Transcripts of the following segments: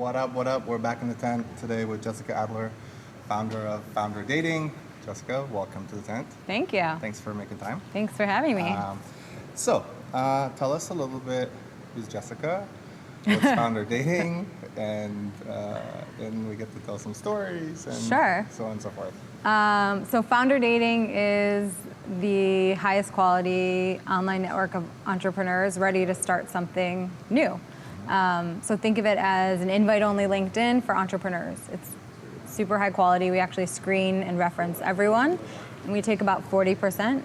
What up, what up? We're back in the tent today with Jessica Adler, founder of Founder Dating. Jessica, welcome to the tent. Thank you. Thanks for making time. Thanks for having me. Tell us a little bit, who's Jessica? What's Founder Dating? And then we get to tell some stories and Sure. so on and so forth. So Founder Dating is the highest quality online network of entrepreneurs ready to start something new. So think of it as an invite-only LinkedIn for entrepreneurs. It's super high quality. We actually screen and reference everyone, and we take about 40%.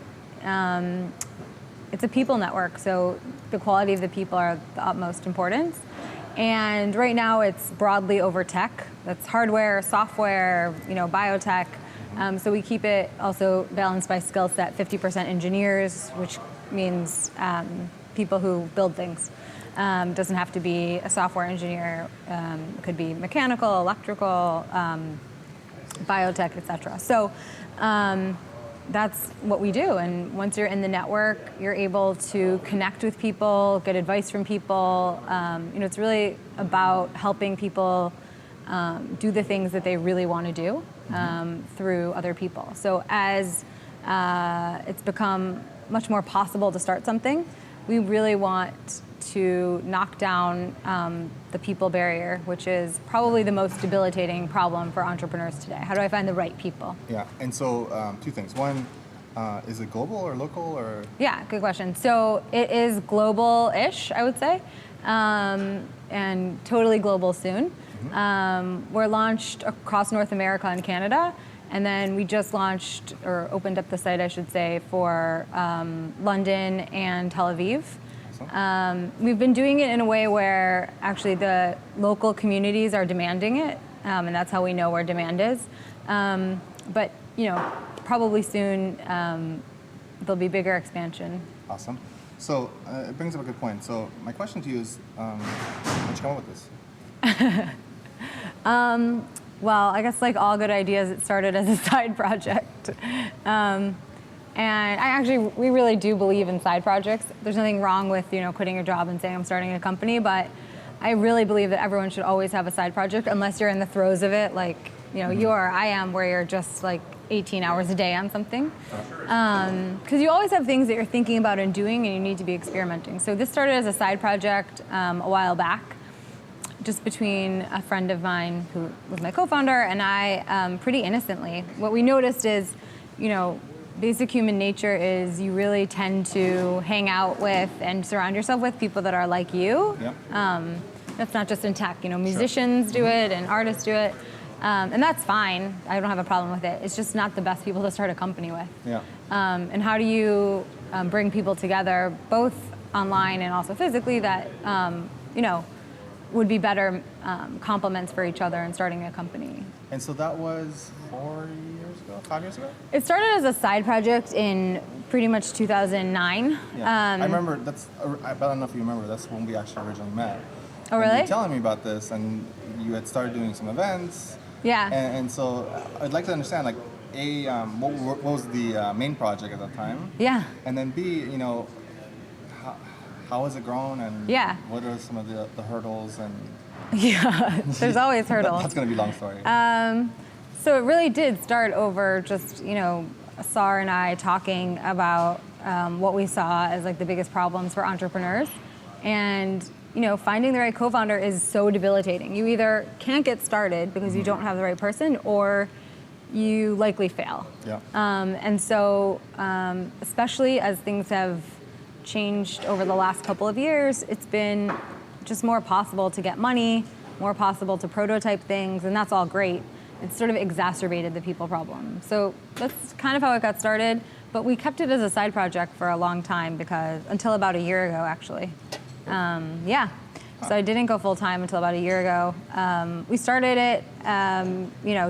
It's a people network, so the quality of the people are the utmost importance. And right now it's broadly over tech. That's hardware, software, biotech. So we keep it also balanced by skill set, 50% engineers, which means people who build things. Doesn't have to be a software engineer. It could be mechanical, electrical, biotech, etc. So that's what we do. And once you're in the network, you're able to connect with people, get advice from people. It's really about helping people do the things that they really want to do through other people. So as it's become much more possible to start something, we really want to knock down the people barrier, which is probably the most debilitating problem for entrepreneurs today. How do I find the right people? Yeah, and so two things. One, is it global or local or? Yeah, good question. So it is global-ish, I would say, and totally global soon. We're launched across North America and Canada, and then we just launched, or opened up the site, I should say, for London and Tel Aviv. We've been doing it in a way where actually the local communities are demanding it, and that's how we know where demand is. But probably soon there'll be bigger expansion. Awesome. So it brings up a good point. So my question to you is, how'd you come up with this? Well, I guess like all good ideas, it started as a side project. And we really do believe in side projects. There's nothing wrong with, quitting your job and saying I'm starting a company, but I really believe that everyone should always have a side project unless you're in the throes of it, like, you or I am, where you're just like 18 hours a day on something. Because you always have things that you're thinking about and doing, and you need to be experimenting. So this started as a side project a while back, just between a friend of mine who was my co-founder and I, pretty innocently. What we noticed is, basic human nature is you really tend to hang out with and surround yourself with people that are like you. Yep. That's not just in tech, musicians do it and artists do it. And that's fine. I don't have a problem with it. It's just not the best people to start a company with. Yeah. And how do you bring people together, both online and also physically, that would be better complements for each other in starting a company? And so that was 4 years ago, 5 years ago? It started as a side project in pretty much 2009. Yeah. I remember, I don't know if you remember, that's when we actually originally met. Oh, really? You were telling me about this, and you had started doing some events. Yeah. And so I'd like to understand, like, A, what was the main project at that time? Yeah. And then B, how has it grown, and yeah. what are some of the hurdles? And yeah, there's always hurdles. That's going to be a long story. So it really did start over just, Sar and I talking about what we saw as like the biggest problems for entrepreneurs. And, finding the right co-founder is so debilitating. You either can't get started because you don't have the right person, or you likely fail. Yeah. And so, especially as things have changed over the last couple of years, it's been just more possible to get money, more possible to prototype things, and that's all great. It's sort of exacerbated the people problem. So that's kind of how it got started, but we kept it as a side project for a long time, until about a year ago, actually. Yeah. So I didn't go full time until about a year ago. We started it,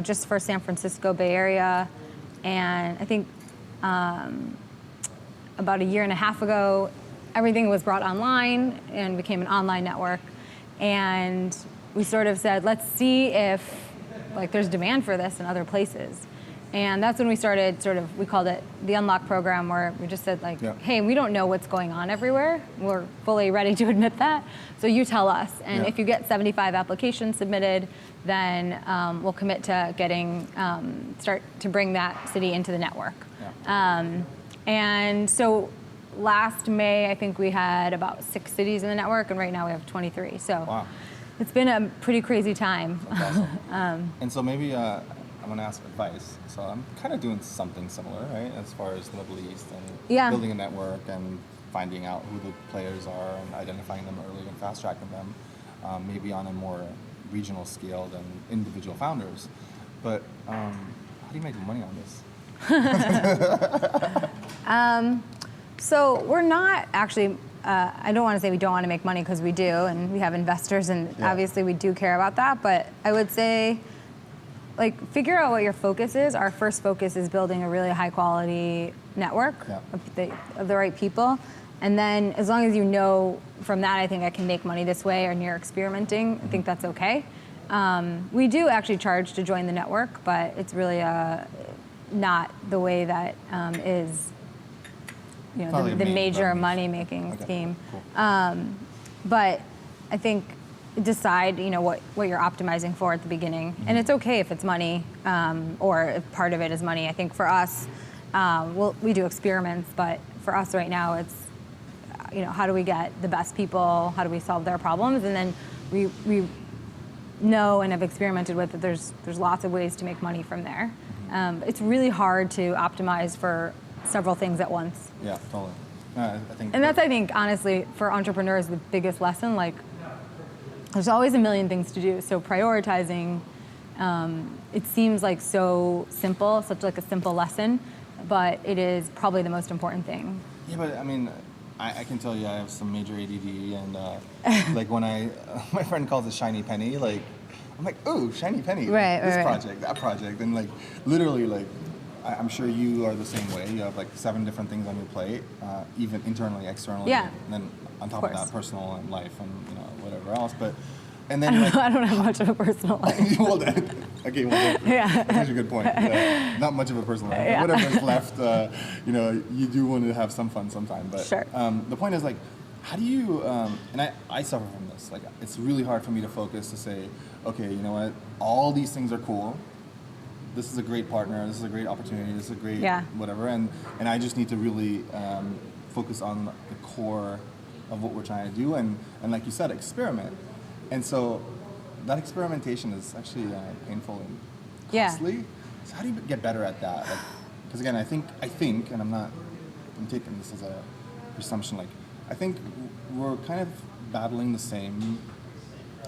just for San Francisco Bay Area, and I think about a year and a half ago, everything was brought online and became an online network. And we sort of said, let's see if there's demand for this in other places. And that's when we started we called it the Unlock program, where we just said like, Yeah. hey, we don't know what's going on everywhere. We're fully ready to admit that. So you tell us. And Yeah. if you get 75 applications submitted, then we'll commit to getting, start to bring that city into the network. Yeah. And so last May, I think we had about 6 cities in the network, and right now we have 23. So Wow. it's been a pretty crazy time. That's awesome. And so maybe I'm going to ask for advice. So I'm kind of doing something similar, right, as far as the Middle East and Yeah. building a network and finding out who the players are and identifying them early and fast tracking them, maybe on a more regional scale than individual founders. But how do you make money on this? So we're not actually, I don't want to say we don't want to make money, because we do, and we have investors, and Yeah. obviously we do care about that, but I would say, like, figure out what your focus is. Our first focus is building a really high quality network Yeah. of the right people. And then as long as you know from that, I think I can make money this way, and you're experimenting, I think that's okay. We do actually charge to join the network, but it's really not the way that is, you know, Probably the main major revenue. money-making Okay, scheme. cool. But I think decide, you know, what you're optimizing for at the beginning, and it's okay if it's money, or if part of it is money. I think for us, we do experiments, but for us right now, it's, you know, how do we get the best people? How do we solve their problems? And then we know and have experimented with that there's lots of ways to make money from there. It's really hard to optimize for several things at once. Yeah, totally. I think. And that's, I think, honestly, for entrepreneurs, the biggest lesson. Like, there's always a million things to do. So prioritizing, it seems like so simple, such like a simple lesson, but it is probably the most important thing. Yeah, but I mean, I can tell you I have some major ADD, and like when my friend calls it shiny penny, like I'm like, ooh, shiny penny, Right, this right. project, that project, and like literally, like I'm sure you are the same way. You have like 7 different things on your plate, even internally, externally, Yeah. and then on top of course. that, personal and life, and you know whatever else. But and then like, I don't have much of a personal life. well then, okay, well then, Yeah. that's actually a good point. Not much of a personal life. Yeah. Whatever's left, you know, you do want to have some fun sometime. But Sure. the point is like, how do you? And I suffer from this. Like, it's really hard for me to focus to say, okay, you know what? All these things are cool. This is a great partner. This is a great opportunity. This is a great whatever. And I just need to really focus on the core of what we're trying to do. And like you said, experiment. And so that experimentation is actually painful and costly. So how do you get better at that? Because again, I think, and I'm taking this as a presumption. Like, I think we're kind of battling the same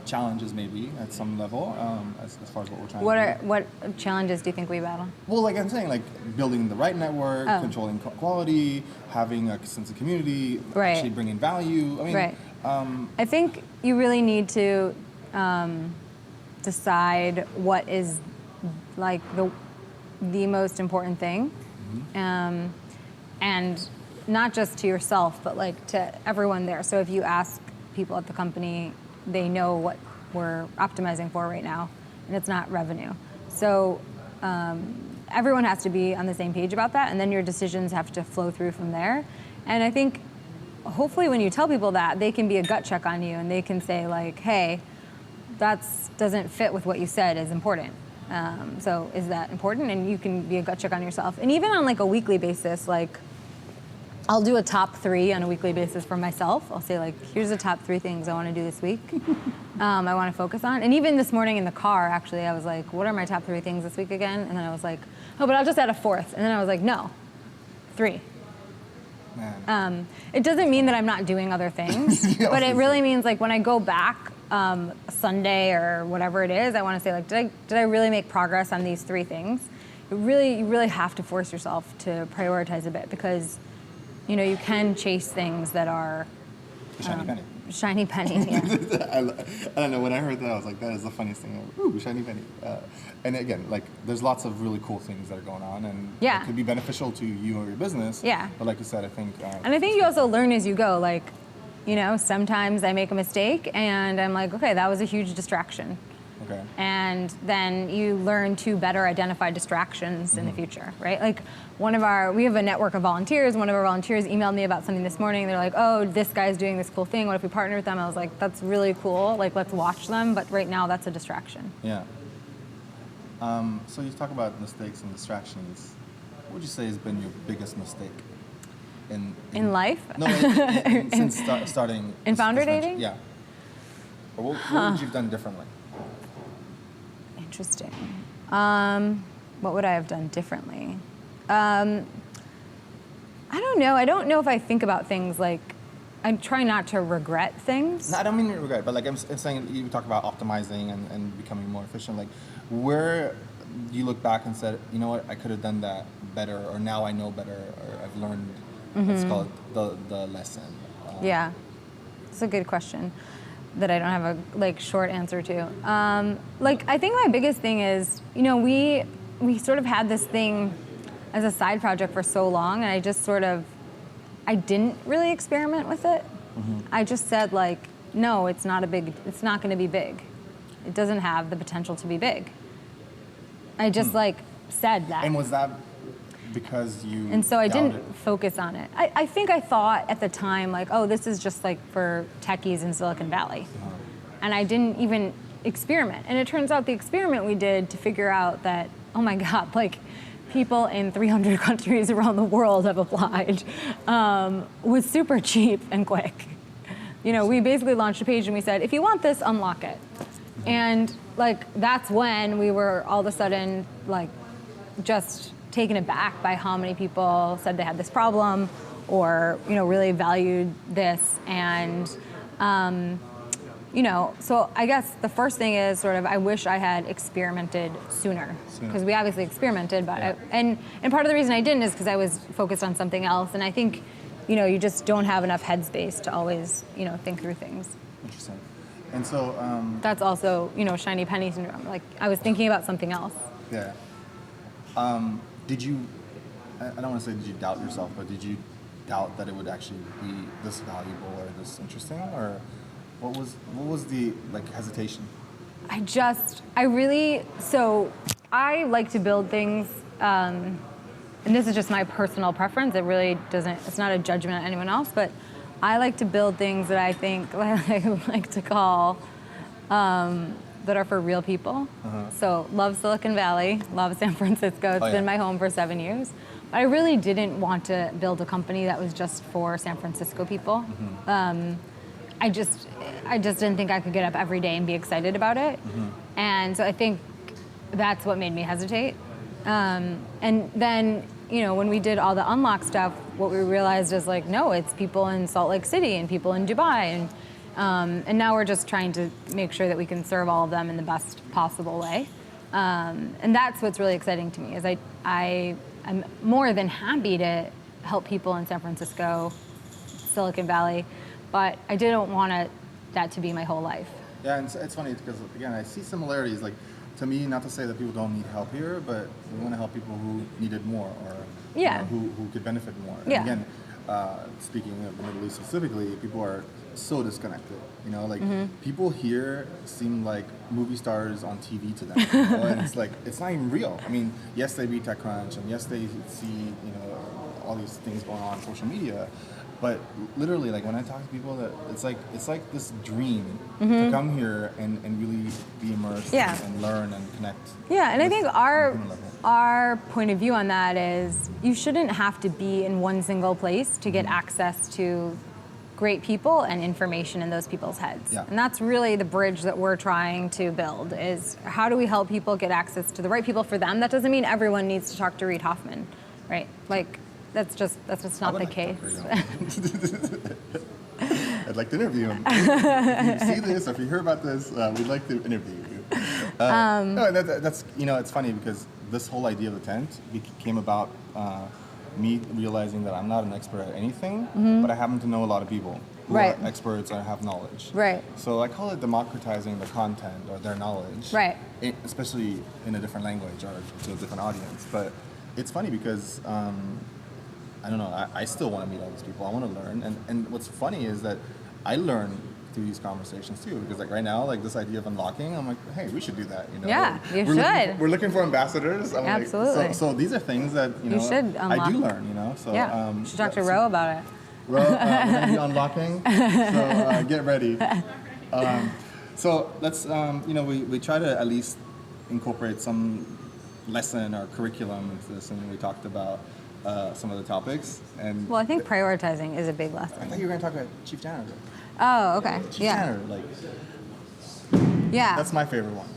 challenges, maybe at some level, as far as what we're trying to do. What challenges do you think we battle? Well, like I'm saying, like building the right network, Oh. controlling quality, having a sense of community, Right. actually bringing value. I mean, Right. I think you really need to decide what is like the most important thing, and not just to yourself, but like to everyone there. So if you ask people at the company, they know what we're optimizing for right now, and it's not revenue. So everyone has to be on the same page about that, and then your decisions have to flow through from there. And I think hopefully when you tell people that, they can be a gut check on you, and they can say like, hey, that doesn't fit with what you said is important. So is that important? And you can be a gut check on yourself. And even on like a weekly basis, like I'll do a top 3 on a weekly basis for myself. I'll say like, here's the top 3 things I want to do this week. I want to focus on. And even this morning in the car, actually, I was like, what are my top 3 things this week again? And then I was like, oh, but I'll just add a 4th. And then I was like, no, 3. Man. It doesn't mean that I'm not doing other things, Yeah, but it really means like when I go back Sunday or whatever it is, I want to say like, did I really make progress on these 3 things? You really have to force yourself to prioritize a bit, because you know you can chase things that are Shiny penny. shiny penny. Yeah. I don't know, when I heard that, I was like, that is the funniest thing ever. Ooh, shiny penny. And again, like, there's lots of really cool things that are going on, and Yeah. it could be beneficial to you or your business. Yeah. But like you said, I think... And I think you also learn as you go. Like, you know, sometimes I make a mistake and I'm like, okay, that was a huge distraction. Okay. And then you learn to better identify distractions in the future, right? Like we have a network of volunteers. One of our volunteers emailed me about something this morning. They're like, oh, this guy's doing this cool thing. What if we partner with them? I was like, that's really cool. Like, let's watch them. But right now, that's a distraction. Yeah. So you talk about mistakes and distractions. What would you say has been your biggest mistake In life? No, since starting. In founder venture? dating? Yeah. Or what would you have done differently? Interesting. What would I have done differently? I don't know. I don't know if I think about things like, I try not to regret things. No, I don't mean regret, but like I'm saying, you talk about optimizing and becoming more efficient. Like, where you look back and said, you know what, I could have done that better, or now I know better, or I've learned. Let's call it the lesson. Yeah, it's a good question that I don't have a short answer to. I think my biggest thing is, we sort of had this thing as a side project for so long, and I just I didn't really experiment with it. I just said no, it's not going to be big. It doesn't have the potential to be big. I just said that. And was that because you And so I doubted? didn't focus on it. I think I thought at the time, oh, this is just for techies in Silicon Valley. And I didn't even experiment. And it turns out the experiment we did to figure out that, oh my God, people in 300 countries around the world have applied, was super cheap and quick. We basically launched a page and we said, if you want this, unlock it. And that's when we were all of a sudden just taken aback by how many people said they had this problem or really valued this. And so I guess the first thing is I wish I had experimented sooner, because we obviously experimented, but and part of the reason I didn't is because I was focused on something else. And I think you just don't have enough headspace to always think through things. Interesting. And so that's also shiny penny syndrome. I was thinking about something else. Yeah. Did you? I don't want to say did you doubt yourself, but did you doubt that it would actually be this valuable or this interesting, or what was the hesitation? I like to build things, and this is just my personal preference. It really doesn't. It's not a judgment on anyone else, but I like to build things that I think I like to call that are for real people. So love Silicon Valley, love San Francisco. It's been my home for 7 years. But I really didn't want to build a company that was just for San Francisco people. I just didn't think I could get up every day and be excited about it. And so I think that's what made me hesitate. And then, when we did all the unlock stuff, what we realized is no, it's people in Salt Lake City and people in Dubai. And now we're just trying to make sure that we can serve all of them in the best possible way. And that's what's really exciting to me is I'm more than happy to help people in San Francisco, Silicon Valley, but I didn't want that to be my whole life. Yeah, and it's funny because, again, I see similarities. To me, not to say that people don't need help here, but we want to help people who need it more or who could benefit more. And again, speaking of the Middle East specifically, people are so disconnected. People here seem like movie stars on TV to them. And it's not even real. I mean, yes, they read TechCrunch, and yes, they see all these things going on social media. But literally, when I talk to people, that it's like this dream to come here and really be immersed and learn and connect. Yeah, and I think our point of view on that is you shouldn't have to be in one single place to get access to great people and information in those people's heads. Yeah. And that's really the bridge that we're trying to build is how do we help people get access to the right people for them? That doesn't mean everyone needs to talk to Reid Hoffman, right? That's just not the case. I'd like to interview him. If you see this, or if you hear about this, we'd like to interview you. No, that's it's funny because this whole idea of the tent came about me realizing that I'm not an expert at anything, but I happen to know a lot of people who are experts and have knowledge. Right. So I call it democratizing the content or their knowledge. Right. Especially in a different language or to a different audience. But it's funny because I don't know, I still want to meet all these people. I want to learn. And what's funny is that I learn through these conversations too, because like right now, like this idea of unlocking, I'm like, hey, we should do that. You know? Yeah, you we're should. We're looking for ambassadors. I'm Absolutely. Like, so these are things that You should unlock. I do learn. You know. So Yeah. You should talk to Ro about it. Ro, we're gonna be unlocking. So get ready. So let's we try to at least incorporate some lesson or curriculum into this, and we talked about some of the topics. And Well, I think prioritizing is a big I lesson. thought you were going to talk about chief janitor. Oh, okay. Chief Yeah. janitor, like Yeah. that's my favorite one.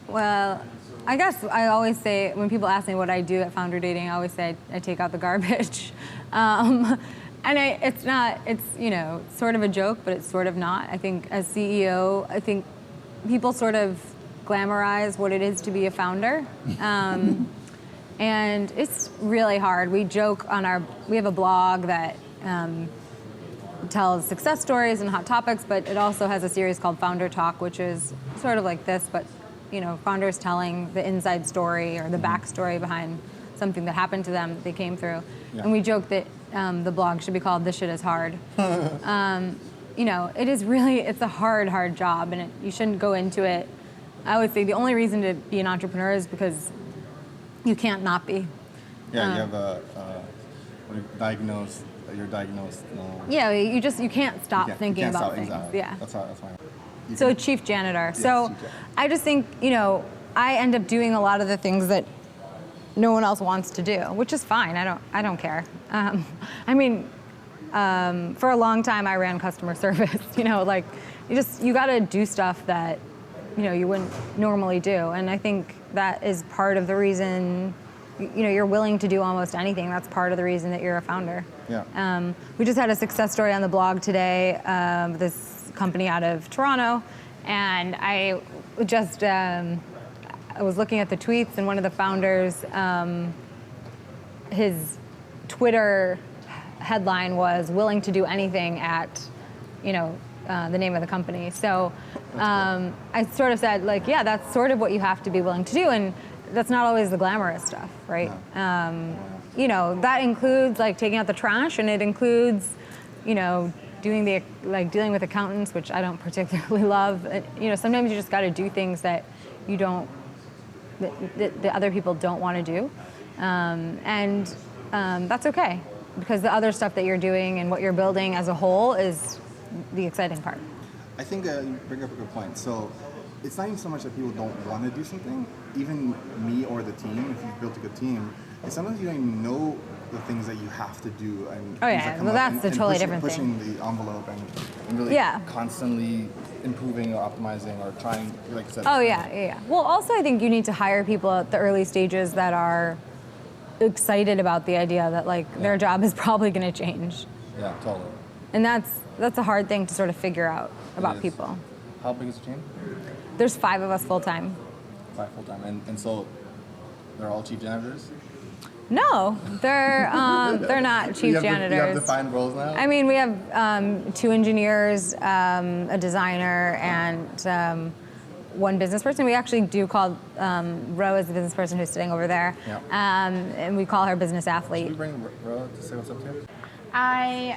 Well, I guess I always say, when people ask me what I do at Founder Dating, I always say I take out the garbage. And it's sort of a joke, but it's sort of not. I think as CEO, I think people sort of glamorize what it is to be a founder. And it's really hard. We joke we have a blog that tells success stories and hot topics, but it also has a series called Founder Talk, which is sort of like this, but founders telling the inside story or the backstory behind something that happened to them that they came through. Yeah. And we joke that the blog should be called "This Shit Is Hard." It is really, it's a hard job, and you shouldn't go into it. I would say the only reason to be an entrepreneur is because you can't not be. Yeah, you have you're diagnosed. Yeah, you can't stop thinking you can't about stop, things. exactly. Yeah. That's why. So chief janitor. So chief janitor. I just think, I end up doing a lot of the things that no one else wants to do, which is fine. I don't care. For a long time I ran customer service. You got to do stuff that you wouldn't normally do, and I think that is part of the reason you're willing to do almost anything. That's part of the reason that you're a founder. Yeah. We just had a success story on the blog today. This company out of Toronto, and I just I was looking at the tweets, and one of the founders, his Twitter headline was "willing to do anything" at the name of the company. So I sort of said, yeah, that's sort of what you have to be willing to do, and that's not always the glamorous stuff, right? No. That includes taking out the trash, and it includes, dealing with accountants, which I don't particularly love. Sometimes you just got to do things that that other people don't want to do, and that's okay, because the other stuff that you're doing and what you're building as a whole is the exciting part. I think you bring up a good point. So it's not even so much that people don't want to do something. Even me or the team, if you've built a good team, it's sometimes you don't even know the things that you have to do. And oh yeah, well that's a totally different thing. Pushing the envelope and really constantly improving or optimizing or trying, like I said. Oh yeah. Well, also I think you need to hire people at the early stages that are excited about the idea that their job is probably going to change. Yeah, totally. And that's a hard thing to sort of figure out about people. How big is the team? There's 5 of us full time. 5 full time, and so they're all chief janitors? No, they're not chief janitors. You have defined roles now? I mean, we have 2 engineers, a designer, and 1 business person. We actually do call Ro as the business person who's sitting over there, and we call her business athlete. Should we bring Ro to say what's up to you? I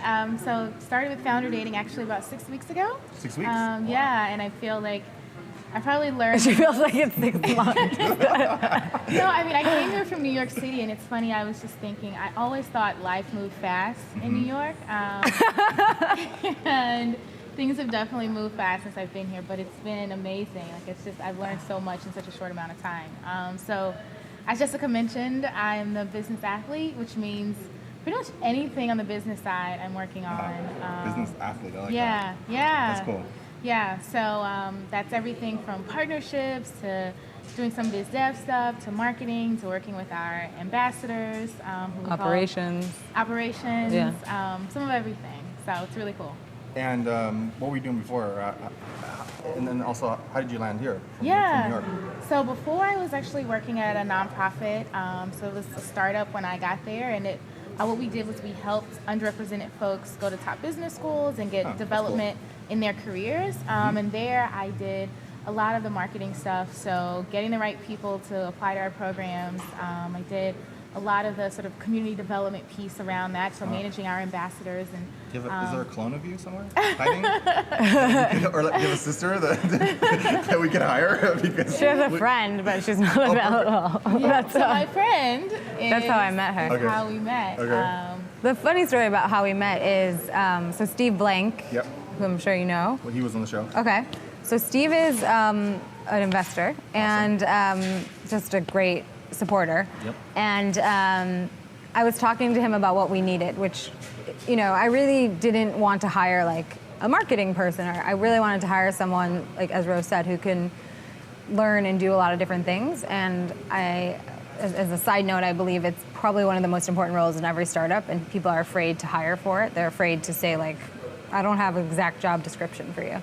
started with Founder Dating actually about 6 weeks ago. 6 weeks? Yeah, and I feel like I probably learned. She feels like it's 6 months. No, I mean I came here from New York City, and it's funny. I was just thinking. I always thought life moved fast in New York, and things have definitely moved fast since I've been here. But it's been amazing. I've learned so much in such a short amount of time. So, as Jessica mentioned, I'm the business athlete, which means pretty much anything on the business side I'm working on. Business athlete, I like that. Yeah. That's cool. Yeah, so that's everything from partnerships to doing some biz dev stuff to marketing to working with our ambassadors. Who we Operations. Operations, Yeah. Some of everything. So it's really cool. And what were you doing before? And then also, how did you land here from New York? So before I was actually working at a nonprofit. So it was a startup when I got there, and what we did was we helped underrepresented folks go to top business schools and get development in their careers. And there I did a lot of the marketing stuff. So getting the right people to apply to our programs. I did a lot of the sort of community development piece around that, so managing our ambassadors and Is there a clone of you somewhere hiding? Or like, do you have a sister that we can hire? Because She has a friend, but she's not available. That's so my friend is, That's how I met her. is how we met. Okay. the funny story about how we met is so Steve Blank, Yep. who I'm sure you know. Well, he was on the show. Okay, so Steve is an investor and just a great supporter. Yep. And I was talking to him about what we needed, which, you know, I really didn't want to hire like a marketing person, or I really wanted to hire someone, like as Rose said, who can learn and do a lot of different things. And as a side note, I believe it's probably one of the most important roles in every startup, and people are afraid to hire for it. They're afraid to say like, I don't have an exact job description for you.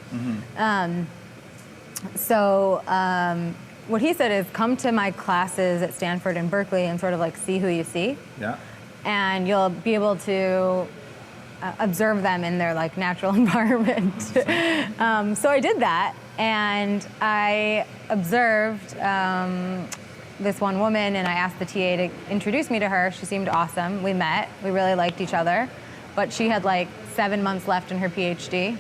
What he said is come to my classes at Stanford and Berkeley and sort of like see who you see. Yeah. And you'll be able to observe them in their like natural environment. So I did that, and I observed this one woman, and I asked the TA to introduce me to her. She seemed awesome. We met. We really liked each other, but she had like 7 months left in her PhD,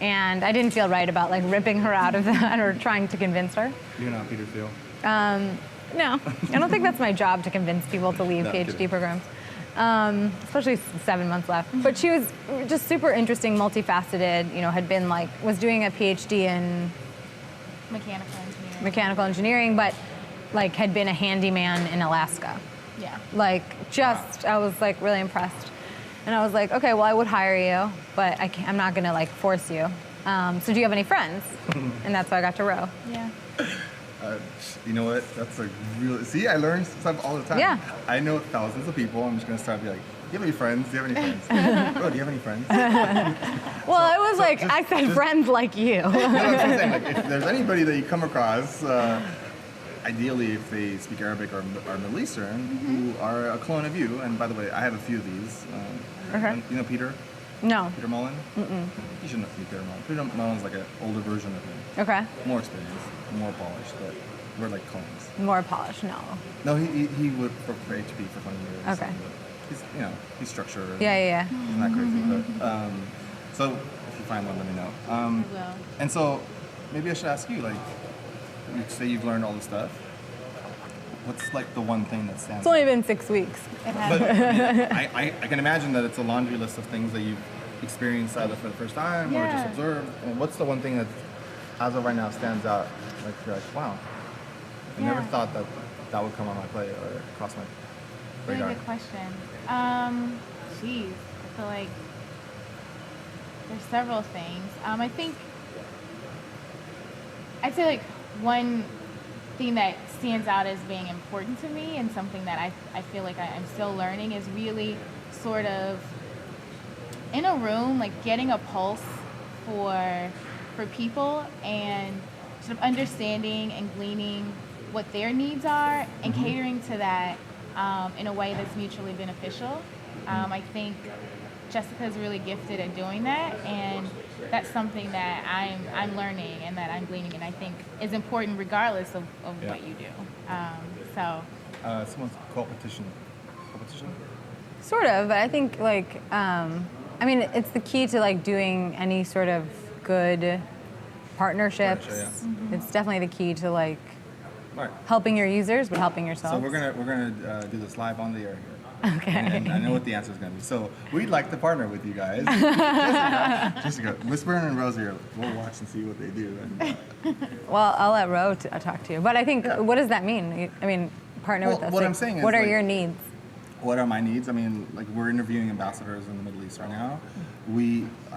and I didn't feel right about like ripping her out of that or trying to convince her. You're not Peter Thiel. No, I don't think that's my job to convince people to leave No, PhD kidding. programs, especially 7 months left. But she was just super interesting, multifaceted. You know, was doing a PhD in mechanical engineering, but like had been a handyman in Alaska. Yeah. I was like really impressed, and I was like, okay, well, I would hire you, but I'm not gonna like force you. So do you have any friends? And that's how I got to Row. Yeah. You know what? That's a real. See, I learn stuff all the time. Yeah. I know thousands of people. I'm just gonna start be like, do you have any friends? Do you have any friends? Bro, do you have any friends? Well, I said friends like you. No, that's what I'm saying. Like, if there's anybody that you come across, ideally if they speak Arabic or are Middle Eastern, who are a clone of you. And by the way, I have a few of these. Okay. You know Peter? No. Peter Mullen? You should know Peter Mullen. Peter Mullen's like an older version of me. Okay. More experienced, more polished, but we're like clones. More polished. No. No, he worked for HP for 20 years. Okay. And, he's structured. Yeah. He's not crazy, but so if you find one, let me know. I will. And so maybe I should ask you, like, you say you've learned all this stuff. What's like the one thing that stands It's only been 6 weeks. It But has. I can imagine that it's a laundry list of things that you've experienced either for the first time or just Yeah. observed. And what's the one thing that, as of right now, stands out? Like you're like, wow, I never Yeah. thought that would come on my plate or cross my Really radar. good question. Geez, I feel like there's several things. I think I'd say like one thing that stands out as being important to me and something that I feel like I'm still learning is really sort of in a room, like getting a pulse for people and sort of understanding and gleaning what their needs are and catering to that in a way that's mutually beneficial. I think Jessica's really gifted at doing that, and that's something that I'm learning and that I'm gleaning, and I think is important regardless of Yeah. what you do. Someone's competition. Sort of, but I think like, it's the key to like doing any sort of good partnerships. Partnership, It's definitely the key to like All right. helping your users, but helping yourself. So we're gonna do this live on the air here. Okay. And I know what the answer is going to be. So we'd like to partner with you guys. Jessica, Whisper and Rosie, we'll watch and see what they do. And, Well, I'll let Ro talk to you. But I think, what does that mean? Partner Well, with us. what Like, I'm saying is, what are like- your needs? what are my needs? I mean, like we're interviewing ambassadors in the Middle East right now.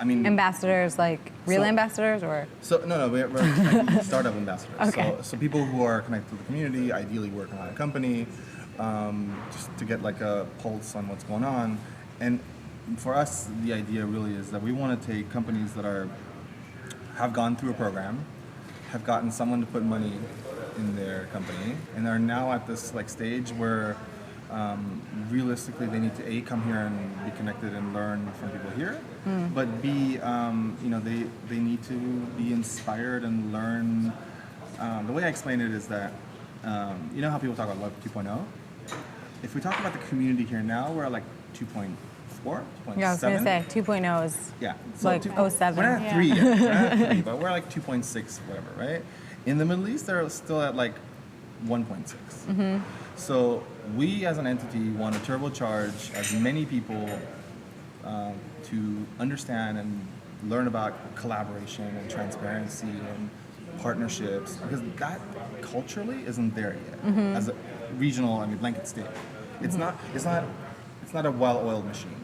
Ambassadors, like real So- ambassadors, or So we're like startup ambassadors. Okay. So people who are connected to the community, ideally working on a company, just to get like a pulse on what's going on. And for us, the idea really is that we want to take companies that have gone through a program, have gotten someone to put money in their company, and are now at this like stage where realistically they need to come here and be connected and learn from people here, but B, they need to be inspired and learn. The way I explain it is that you know how people talk about Web 2.0? if we talk about the community here now, we're at like 2.4, 2.7. Yeah, I was gonna say 2.0 is Yeah. like two- 07. We're not at Yeah. 3 yet. We're not at 3, but we're like 2.6, whatever, right? In the Middle East, they're still at like 1.6. So we as an entity want to turbocharge as many people to understand and learn about collaboration and transparency and partnerships, because that culturally isn't there yet as a regional, I mean, blanket state. It's not a well-oiled machine.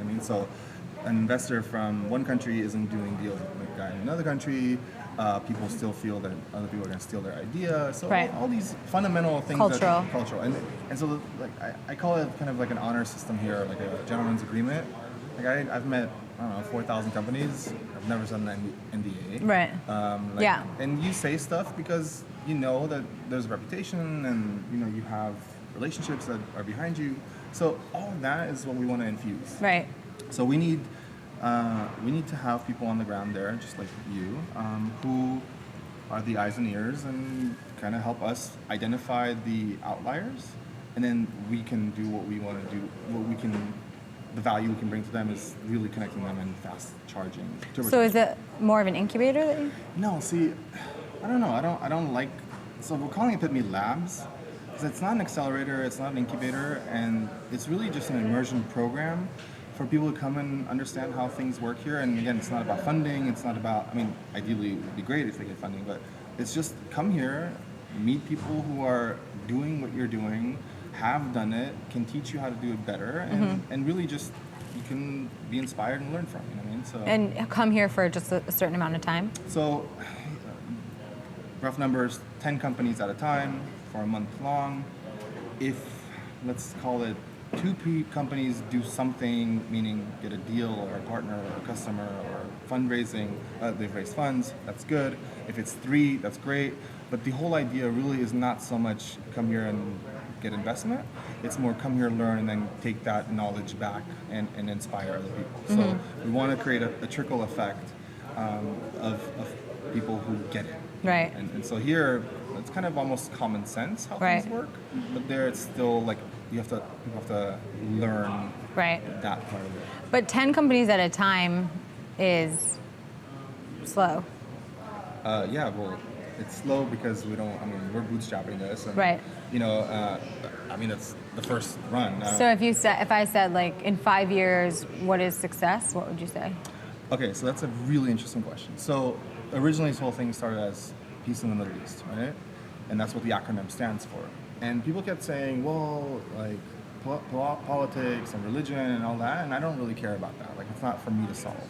I mean, so an investor from one country isn't doing deals with a guy in another country. People still feel that other people are going to steal their idea. So Right. all these fundamental things. Cultural. Cultural. And so like I call it kind of like an honor system here, like a gentleman's agreement. Like I've met, I don't know, 4,000 companies. I've never done an NDA. Right. Yeah. And you say stuff because you know that there's a reputation and you know you have relationships that are behind you. So all of that is what we want to infuse. Right. So we need to have people on the ground there, just like you, who are the eyes and ears and kind of help us identify the outliers, and then we can do what we want to do. The value we can bring to them is really connecting them and fast charging. So is it more of an incubator that you? No, see, I don't know. I don't like. So we're calling it PITME Labs, because it's not an accelerator, it's not an incubator, and it's really just an immersion program for people to come and understand how things work here. And again, it's not about funding. It's not about. I mean, ideally, it would be great if they get funding, but it's just come here, meet people who are doing what you're doing, have done it, can teach you how to do it better, and really just you can be inspired and learn from. You know what I mean? So And come here for just a certain amount of time? So, rough numbers, 10 companies at a time for a month long. If, let's call it, two companies do something, meaning get a deal or a partner or a customer or fundraising, they've raised funds, that's good. If it's 3, that's great. But the whole idea really is not so much come here and get investment. It's more come here, learn, and then take that knowledge back and inspire other people. So we want to create a trickle effect of people who get it. Right. And so here, it's kind of almost common sense how Right. things work, but there it's still like people have to learn Right. that part of it. But 10 companies at a time is slow. Yeah, well, it's slow because we're bootstrapping this. And, Right. It's the first run. So if I said like in 5 years, what is success? What would you say? Okay, so that's a really interesting question. So originally this whole thing started as Peace in the Middle East, right? And that's what the acronym stands for. And people kept saying, well, like politics and religion and all that, and I don't really care about that. Like it's not for me to solve.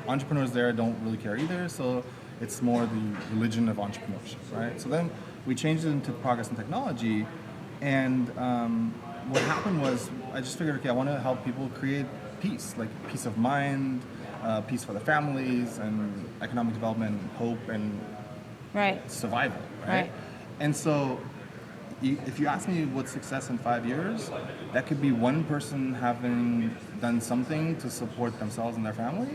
Entrepreneurs there don't really care either, so it's more the religion of entrepreneurship, right? So then we changed it into progress and technology, and what happened was I just figured, okay, I want to help people create peace, like peace of mind, peace for the families, and economic development, hope, and Right. survival, right? Right. And so if you ask me what's success in 5 years, that could be one person having done something to support themselves and their family.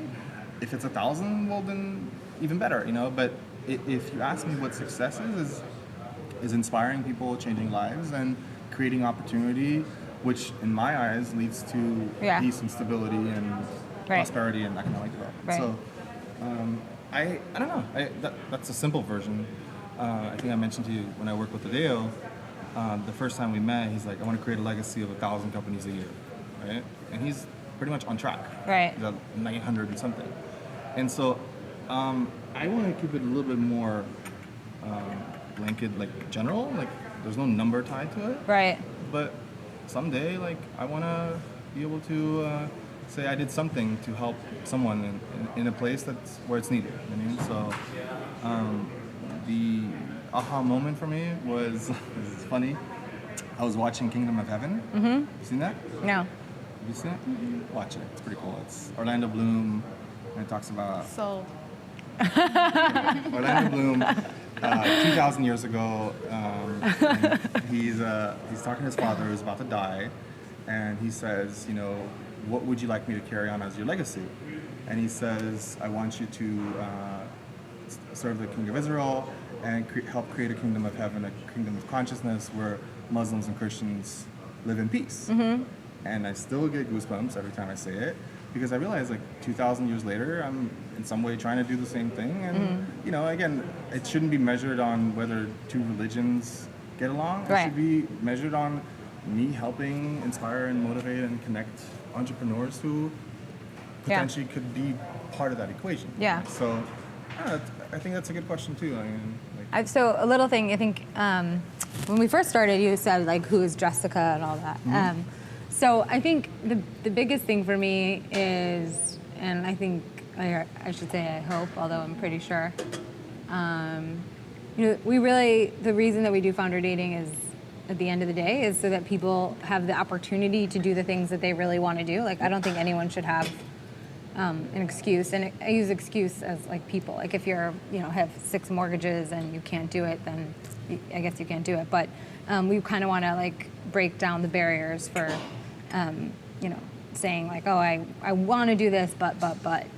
If it's 1,000, well then even better, you know. But if you ask me what success is inspiring people, changing lives, and creating opportunity, which in my eyes leads to Yeah. peace and stability and Right. prosperity and economic development. Right. So I don't know. That's a simple version. I think I mentioned to you when I worked with Tadeo, the first time we met, he's like, I want to create a legacy of 1,000 companies a year, right? And he's pretty much on track. Right. He's at 900 and something. And so I want to keep it a little bit more blanket, like general, like there's no number tied to it. Right. But someday, like I want to be able to say I did something to help someone in a place that's where it's needed. I mean, so the aha moment for me was this is funny. I was watching Kingdom of Heaven. Mm-hmm. You seen that? No. Have you seen it? Mm-hmm. Watch it. It's pretty cool. It's Orlando Bloom, and it talks about Sold. Orlando Bloom, 2,000 years ago. And he's talking to his father who's about to die, and he says, you know, what would you like me to carry on as your legacy? And he says, I want you to serve the King of Israel and help create a kingdom of heaven, a kingdom of consciousness where Muslims and Christians live in peace. And I still get goosebumps every time I say it, because I realize like 2,000 years later, I'm in some way trying to do the same thing. And, you know, again, it shouldn't be measured on whether two religions get along. It should be measured on me helping inspire and motivate and connect entrepreneurs who potentially could be part of that equation. Yeah. So I think that's a good question too. I mean, like, So a little thing, I think when we first started, you said like, who is Jessica and all that. So I think the biggest thing for me is, and I think I should say I hope, although I'm pretty sure, you know, the reason that we do founder dating is, at the end of the day, is so that people have the opportunity to do the things that they really want to do. Like, I don't think anyone should have an excuse, and I use excuse as like people. Like if you're, you know, have 6 mortgages and you can't do it, then I guess you can't do it. But we kind of want to like break down the barriers for, you know, saying like, oh, I want to do this, but, right?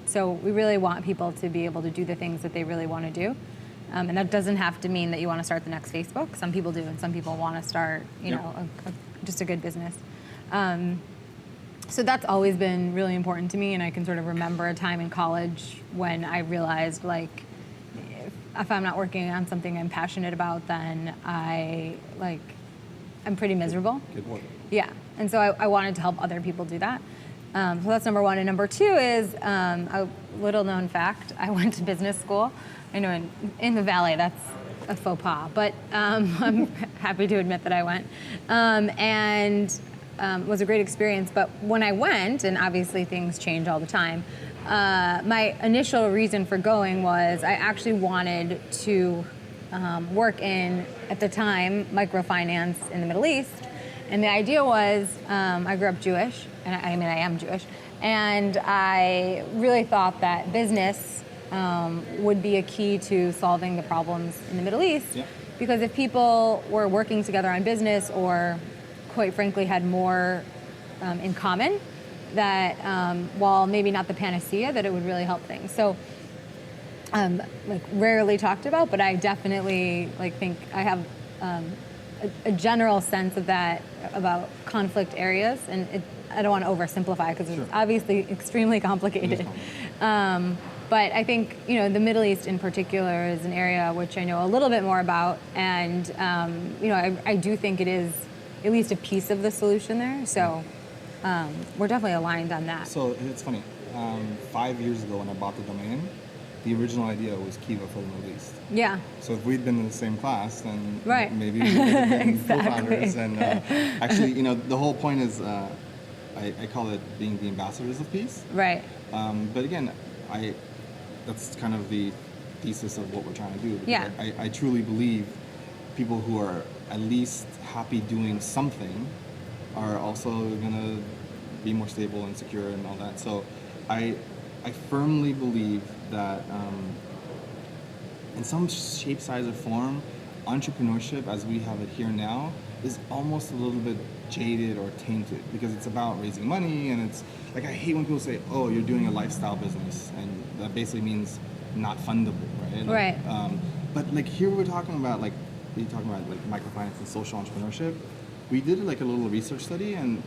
So we really want people to be able to do the things that they really want to do. And that doesn't have to mean that you want to start the next Facebook. Some people do, and some people want to start, you know, just a good business. So that's always been really important to me, and I can sort of remember a time in college when I realized, like, if I'm not working on something I'm passionate about, then I'm pretty miserable. good point. Yeah, and so I wanted to help other people do that. So that's number one. And number two is a little known fact. I went to business school. I know in the Valley, that's a faux pas, but I'm happy to admit that I went. And was a great experience. But when I went, and obviously things change all the time, my initial reason for going was I actually wanted to work in, at the time, microfinance in the Middle East. And the idea was, I grew up Jewish, and I am Jewish, and I really thought that business would be a key to solving the problems in the Middle East. Yeah. Because if people were working together on business, or quite frankly had more in common, that while maybe not the panacea, that it would really help things. So like rarely talked about, but I definitely think I have a general sense of that about conflict areas, and I don't want to oversimplify because it's obviously extremely complicated. But I think, you know, the Middle East in particular is an area which I know a little bit more about, and you know, I do think it is at least a piece of the solution there. So we're definitely aligned on that. So it's funny. 5 years ago when I bought the domain, the original idea was Kiva for the Middle East. Yeah. So if we'd been in the same class, then maybe we would have been Exactly. co-founders. And actually, you know, the whole point is, I call it being the ambassadors of peace. Right. But again, that's kind of the thesis of what we're trying to do. Yeah. I truly believe people who are at least happy doing something are also going to be more stable and secure and all that. So I firmly believe that in some shape, size, or form, entrepreneurship as we have it here now is almost a little bit jaded or tainted, because it's about raising money, and it's like, I hate when people say, oh, you're doing a lifestyle business, and that basically means not fundable, right? Right. But like here we're talking about like microfinance and social entrepreneurship. We did like a little research study, and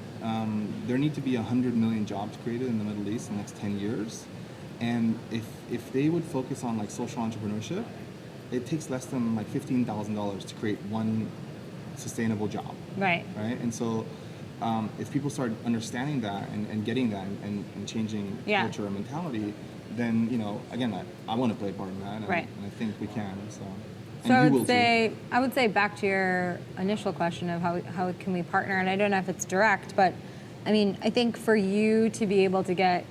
there need to be 100 million jobs created in the Middle East in the next 10 years. And if they would focus on like social entrepreneurship, it takes less than like $15,000 to create one sustainable job. Right. Right. And so if people start understanding that and getting that and changing culture and mentality, then, you know, again, I want to play a part in that, and, Right. and I think we can. So I would say back to your initial question of how can we partner, and I don't know if it's direct, but I mean, I think for you to be able to get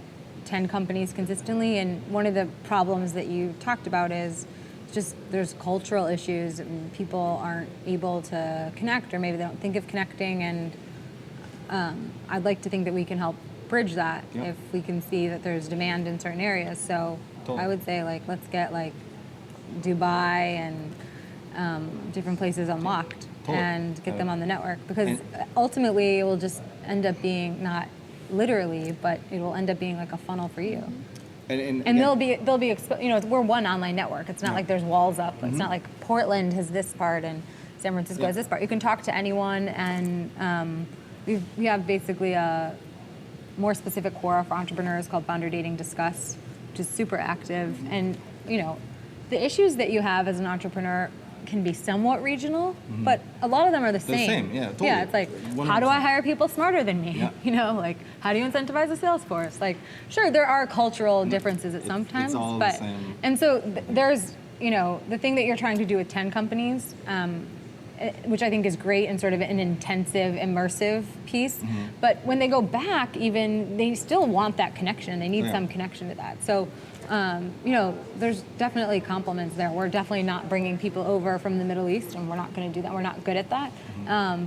10 companies consistently, and one of the problems that you talked about is just there's cultural issues, and people aren't able to connect, or maybe they don't think of connecting, and I'd like to think that we can help bridge that if we can see that there's demand in certain areas. So I would say, like, let's get like Dubai and different places unlocked and get them on the network, because ultimately it will just end up being, not literally, but it will end up being like a funnel for you. And they'll be you know, we're one online network. It's not like there's walls up. It's not like Portland has this part, and San Francisco Yeah. has this part. You can talk to anyone, and we have basically a more specific core for entrepreneurs called Founder Dating Discuss, which is super active. And the issues that you have as an entrepreneur can be somewhat regional, but a lot of them are the They're the same. same, yeah, totally. Yeah, it's like, 100%. how do I hire people smarter than me? Yeah. Like, how do you incentivize a sales force? Like, sure, there are cultural differences at sometimes, it's all the but same. and so there's the thing that you're trying to do with 10 companies, which I think is great and sort of an intensive, immersive piece. But when they go back, even they still want that connection. They need Yeah. some connection to that. So, there's definitely compliments there. We're definitely not bringing people over from the Middle East, and we're not going to do that. We're not good at that.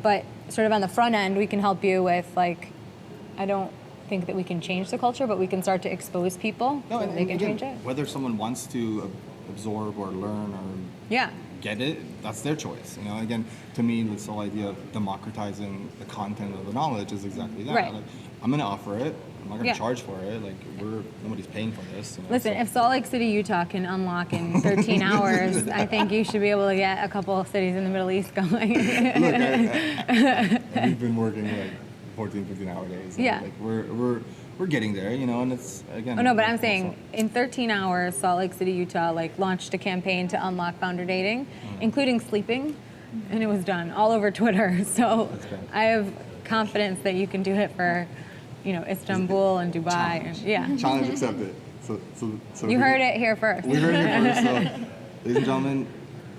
But sort of on the front end, we can help you with I don't think that we can change the culture, but we can start to expose people so that they can again, change it. whether someone wants to absorb or learn or Yeah. get it, that's their choice. Again, to me, this whole idea of democratizing the content of the knowledge is exactly that. Right. Like, I'm going to offer it. I'm not going to Yeah. charge for it. Like, nobody's paying for this. Listen, so- if Salt Lake City, Utah can unlock in 13 hours, I think you should be able to get a couple of cities in the Middle East going. Look, we've been working like 14, 15-hour days. and, Yeah. Like, we're getting there, and it's, again. Oh no, but I'm also- saying in 13 hours, Salt Lake City, Utah, launched a campaign to unlock founder dating, including sleeping, and it was done all over Twitter. So That's great. I have confidence that you can do it for, Istanbul and Dubai, and yeah. Challenge accepted. So You heard it here first. We heard it first. So, ladies and gentlemen,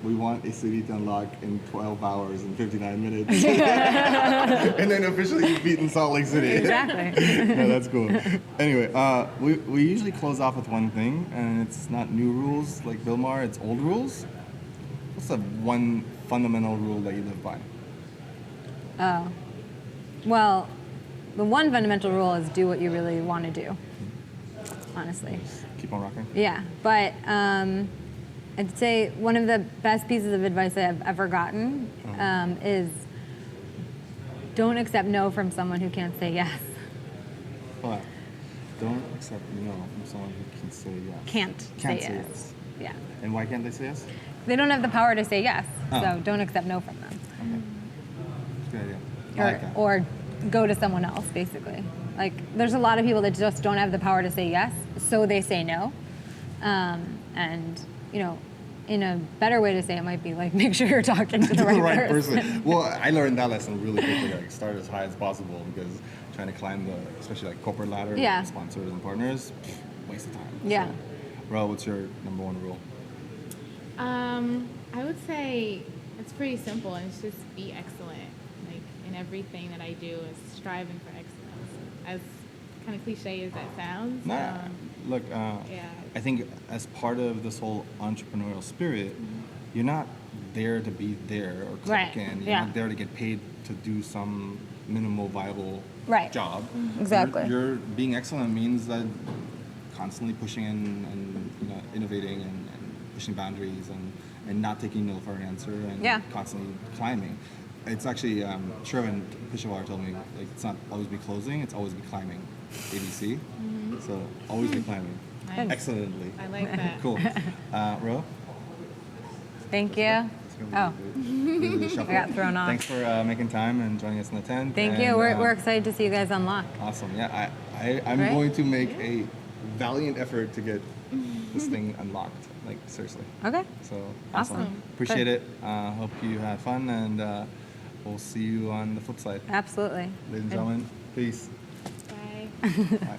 we want a city to unlock in 12 hours and 59 minutes. And then officially you've beaten Salt Lake City. Exactly. No, that's cool. Anyway, we usually close off with one thing, and it's not new rules like Bilmar, it's old rules. What's the one fundamental rule that you live by? Oh. Well, the one fundamental rule is do what you really want to do, honestly. Keep on rocking. Yeah, but I'd say one of the best pieces of advice I've ever gotten is don't accept no from someone who can't say yes. Hold on. Don't accept no from someone who can say yes. Can't Can't say say yes. yes. Yeah. And why can't they say yes? They don't have the power to say yes, Oh. so don't accept no from them. Okay. That's a good idea. I like that. Or go to someone else, basically. There's a lot of people that just don't have the power to say yes, so they say no. And, in a better way to say it might be make sure you're talking to the right person. Well, I learned that lesson really quickly. Start as high as possible, because trying to climb the, especially corporate ladder, Yeah. with sponsors and partners, waste of time. Yeah. So, Ro, what's your number one rule? I would say it's pretty simple, and it's just be excellent. In everything that I do is striving for excellence. As kind of cliche as that sounds. Nah, look, yeah. I think as part of this whole entrepreneurial spirit, you're not there to be there or clock Right, in. You're yeah. not there to get paid to do some minimal viable Right. job. Exactly. You're being excellent means that constantly pushing and innovating and pushing boundaries and not taking no for an answer and Yeah. constantly climbing. It's actually Sherwin Peshawar told me it's not always be closing, it's always be climbing. ABC. So always be climbing. Nice. Excellently. I like that. Cool. Ro? Thank you. Let's go. Do the shuffle. I got thrown off. Thanks for making time and joining us in the tent. Thank and, you. We're excited to see you guys unlock. Awesome. Yeah, I'm Right? going to make a valiant effort to get this thing unlocked. Seriously. Okay. So Awesome. Appreciate Good. it. Hope you had fun, and we'll see you on the flip side. Absolutely. Ladies and gentlemen, peace. Bye. Bye.